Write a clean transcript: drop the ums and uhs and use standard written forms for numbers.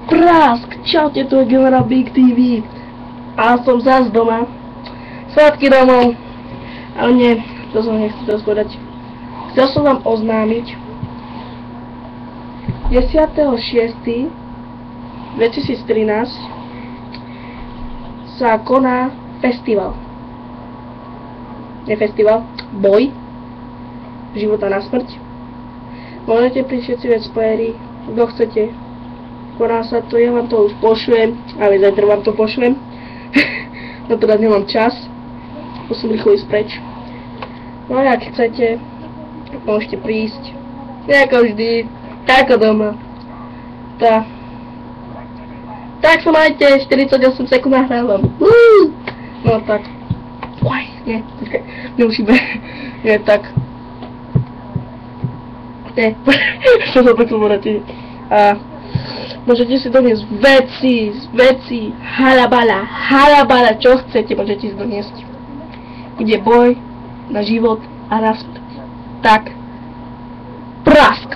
Prask, čaute, tu je General Big TV. A som zás doma. Svátky domov. Ale nie, to som nechcel teraz povedať. Chcel som vám oznámiť 10.6.2013 sa koná festival. Nie festival, boj. Života na smrť. Môžete prísť všetci vecplayery, kto chcete. Koná sa to, ja vám to už pošlem, ale zajtra vám to pošlem. No teda nemám čas, musím rýchlo ísť preč. No a ak chcete, môžete prísť. Ako vždy, ako doma. Tak sa majte, 48 sekúnd nahrávam. No tak. Uaj, nie, počkaj, nemusíme. Nie, tak. Nie, čo sa takto povedať. A môžete si doniesť veci, halabala, čo chcete, môžete si doniesť. Bude boj na život a na smrť. Tak, prask!